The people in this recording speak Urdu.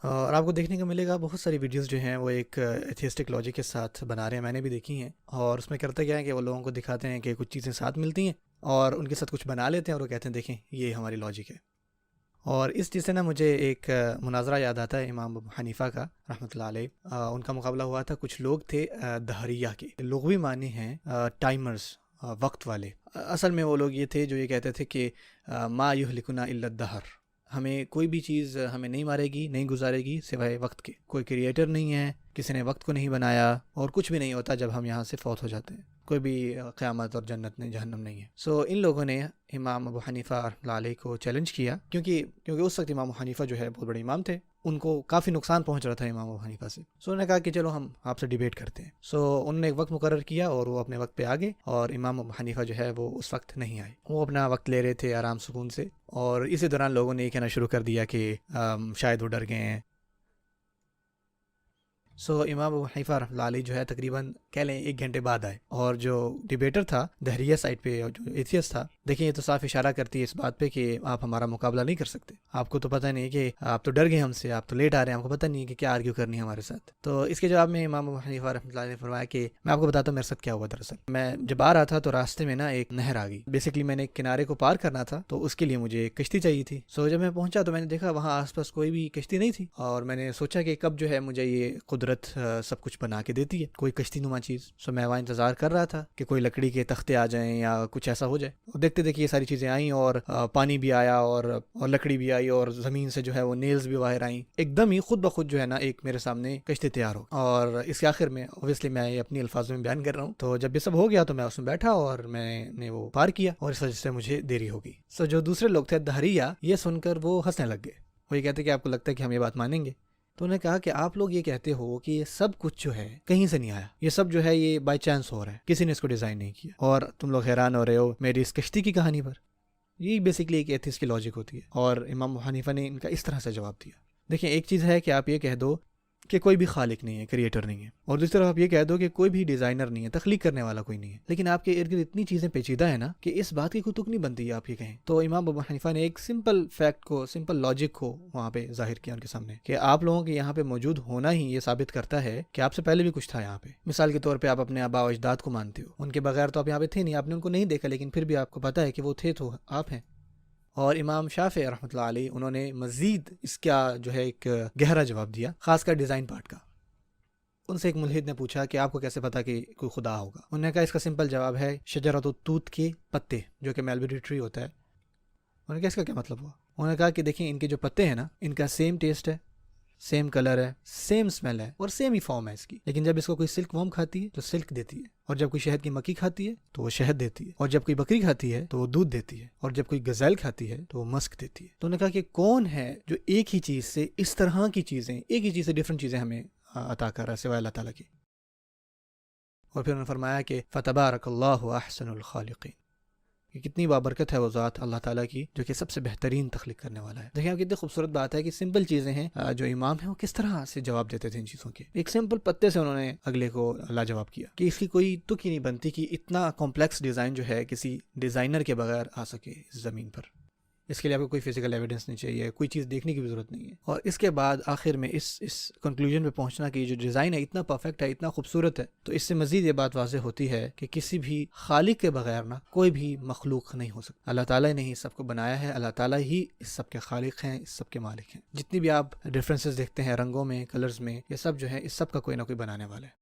اور آپ کو دیکھنے کو ملے گا بہت ساری ویڈیوز جو ہیں وہ ایک ایتھیسٹک لاجک کے ساتھ بنا رہے ہیں، میں نے بھی دیکھی ہیں، اور اس میں کرتے کیا ہے کہ وہ لوگوں کو دکھاتے ہیں کہ کچھ چیزیں ساتھ ملتی ہیں اور ان کے ساتھ کچھ بنا لیتے ہیں اور وہ کہتے ہیں دیکھیں یہ ہماری لاجک ہے۔ اور اس چیز سے نا مجھے ایک مناظرہ یاد آتا ہے امام ابو حنیفہ کا رحمۃ اللہ علیہ۔ ان کا مقابلہ ہوا تھا، کچھ لوگ تھے دہریہ کے، لغوی معنی ہیں ٹائمرز، وقت والے۔ اصل میں وہ لوگ یہ تھے جو یہ کہتے تھے کہ ما یہلکنا الا الدہر، ہمیں کوئی بھی چیز ہمیں نہیں مارے گی، نہیں گزارے گی سوائے وقت کے، کوئی کریٹر نہیں ہے، کسی نے وقت کو نہیں بنایا، اور کچھ بھی نہیں ہوتا جب ہم یہاں سے فوت ہو جاتے ہیں، کوئی بھی قیامت اور جنت نہیں، جہنم نہیں ہے۔ ان لوگوں نے امام ابو حنیفہ رحمۃ اللہ علیہ کو چیلنج کیا، کیونکہ اس وقت امام ابو حنیفہ جو ہے بہت بڑے امام تھے، ان کو کافی نقصان پہنچ رہا تھا امام ابو حنیفہ سے۔ انہوں نے کہا کہ چلو ہم آپ سے ڈیبیٹ کرتے ہیں۔ انہوں نے ایک وقت مقرر کیا اور وہ اپنے وقت پہ آگے، اور امام ابو حنیفہ جو ہے وہ اس وقت نہیں آئے، وہ اپنا وقت لے رہے تھے آرام سکون سے، اور اسی دوران لوگوں نے یہ کہنا شروع کر دیا کہ شاید وہ ڈر گئے ہیں۔ امام ابو حنیفہ رحمۃ اللہ علیہ جو ہے تقریباً کہہ لیں 1 گھنٹے بعد آئے، اور جو ڈیبیٹر تھا دہریہ سائڈ پہ، جو ایتھیسٹ تھا، دیکھیں یہ تو صاف اشارہ کرتی ہے اس بات پہ کہ آپ ہمارا مقابلہ نہیں کر سکتے، آپ کو تو پتہ نہیں کہ آپ تو ڈر گئے ہم سے، آپ تو لیٹ آ رہے ہیں، آپ کو پتہ نہیں ہے کہ کیا آرگیو کرنی ہے ہمارے ساتھ۔ تو اس کے جواب میں امام ابو حنیفہ رحمۃ اللہ علیہ نے فرمایا کہ میں آپ کو بتاتا ہوں میرے ساتھ کیا ہوا۔ دراصل میں جب آ رہا تھا تو راستے میں نا ایک نہر آ گئی، بیسکلی میں نے ایک کنارے کو پار کرنا تھا، تو اس کے لیے مجھے ایک کشتی چاہیے تھی۔ جب میں پہنچا تو میں نے دیکھا وہاں آس پاس کوئی بھی کشتی نہیں تھی، اور میں نے سوچا کہ کب جو ہے مجھے یہ قدرت سب کچھ بنا کے دیتی ہے، کوئی کشتی نما چیز۔ میں وہاں انتظار کر رہا تھا کہ کوئی لکڑی کے تختے آ جائیں یا کچھ ایسا ہو جائے، اور دیکھتے دیکھتے یہ ساری چیزیں آئیں، اور پانی بھی آیا، اور لکڑی بھی آئی، اور زمین سے جو ہے وہ نیلز بھی باہر آئیں، ایک دم ہی خود بخود جو ہے نا ایک میرے سامنے کشتی تیار ہو۔ اور اس کے آخر میں اوبویسلی میں یہ اپنی الفاظوں میں بیان کر رہا ہوں، تو جب یہ سب ہو گیا تو میں اس میں بیٹھا اور میں نے وہ پار کیا، اور اس وجہ سے مجھے دیری ہو گئی۔ جو دوسرے لوگ تھے دہریہ، یہ سن کر وہ ہنسنے لگ گئے، وہ یہ کہتے کہ آپ کو لگتا ہے کہ ہم یہ بات مانیں گے؟ تو انہوں نے کہا کہ آپ لوگ یہ کہتے ہو کہ یہ سب کچھ جو ہے کہیں سے نہیں آیا، یہ سب جو ہے یہ بائی چانس ہو رہا ہے، کسی نے اس کو ڈیزائن نہیں کیا، اور تم لوگ حیران ہو رہے ہو میری اس کشتی کی کہانی پر۔ یہ بیسکلی ایک ایتھیسٹ کی لاجک ہوتی ہے، اور امام ابو حنیفہ نے ان کا اس طرح سے جواب دیا۔ دیکھیں ایک چیز ہے کہ آپ یہ کہہ دو کہ کوئی بھی خالق نہیں ہے، کریٹر نہیں ہے، اور دوسری طرف آپ یہ کہہ دو کہ کوئی بھی ڈیزائنر نہیں ہے، تخلیق کرنے والا کوئی نہیں ہے، لیکن آپ کے ارد گرد اتنی چیزیں پیچیدہ ہیں نا کہ اس بات کی کوئی تک نہیں بنتی ہے آپ یہ کہیں۔ تو امام ابو حنیفہ نے ایک سمپل فیکٹ کو، سمپل لاجک کو وہاں پہ ظاہر کیا ان کے سامنے، کہ آپ لوگوں کے یہاں پہ موجود ہونا ہی یہ ثابت کرتا ہے کہ آپ سے پہلے بھی کچھ تھا یہاں پہ۔ مثال کے طور پہ آپ اپنے آباء و اجداد کو مانتے ہو، ان کے بغیر تو آپ یہاں پہ تھے نہیں، آپ نے ان کو نہیں دیکھا، لیکن پھر بھی آپ کو پتہ ہے کہ وہ تھے تو آپ ہیں۔ اور امام شافعی رحمۃ اللہ علیہ انہوں نے مزید اس کا جو ہے ایک گہرا جواب دیا، خاص کر ڈیزائن پارٹ کا۔ ان سے ایک ملحد نے پوچھا کہ آپ کو کیسے پتا کہ کوئی خدا ہوگا؟ انہوں نے کہا اس کا سمپل جواب ہے شجرۃ التوت کے پتے، جو کہ میلبری ٹری ہوتا ہے۔ انہوں نے کہا اس کا کیا مطلب ہوا؟ انہوں نے کہا کہ دیکھیں ان کے جو پتے ہیں نا، ان کا سیم ٹیسٹ ہے، سیم کلر ہے، سیم اسمیل ہے، اور سیم ہی فارم ہے اس کی، لیکن جب اس کو کوئی سلک ورم کھاتی ہے تو سلک دیتی ہے، اور جب کوئی شہد کی مکھی کھاتی ہے تو وہ شہد دیتی ہے، اور جب کوئی بکری کھاتی ہے تو وہ دودھ دیتی ہے، اور جب کوئی غزال کھاتی ہے تو وہ مسک دیتی ہے۔ تو انہوں نے کہا کہ کون ہے جو ایک ہی چیز سے اس طرح کی چیزیں، ایک ہی چیز سے ڈفرنٹ چیزیں ہمیں عطا کر رہا ہے سوائے اللہ تعالیٰ کی؟ اور پھر انہوں نے فرمایا کہ فتبارک اللہ احسن الخالقین، کہ کتنی بابرکت ہے وہ ذات اللہ تعالیٰ کی جو کہ سب سے بہترین تخلیق کرنے والا ہے۔ دیکھیں آپ کتنی خوبصورت بات ہے کہ سمپل چیزیں ہیں، جو امام ہیں وہ کس طرح سے جواب دیتے تھے ان چیزوں کے، ایک سمپل پتے سے انہوں نے اگلے کو لاجواب کیا، کہ اس کی کوئی تک ہی نہیں بنتی کہ اتنا کمپلیکس ڈیزائن جو ہے کسی ڈیزائنر کے بغیر آ سکے اس زمین پر۔ اس کے لیے آپ کو کوئی فزیکل ایویڈنس نہیں چاہیے، کوئی چیز دیکھنے کی بھی ضرورت نہیں ہے۔ اور اس کے بعد آخر میں اس کنکلوژن پہ پہنچنا کہ جو ڈیزائن ہے اتنا پرفیکٹ ہے، اتنا خوبصورت ہے، تو اس سے مزید یہ بات واضح ہوتی ہے کہ کسی بھی خالق کے بغیر نا کوئی بھی مخلوق نہیں ہو سکتا۔ اللہ تعالیٰ نے ہی سب کو بنایا ہے، اللہ تعالیٰ ہی اس سب کے خالق ہیں، اس سب کے مالک ہیں۔ جتنی بھی آپ ڈفرینسز دیکھتے ہیں رنگوں میں، کلرز میں، یہ سب جو ہے اس سب کا کوئی نہ کوئی بنانے والا ہے۔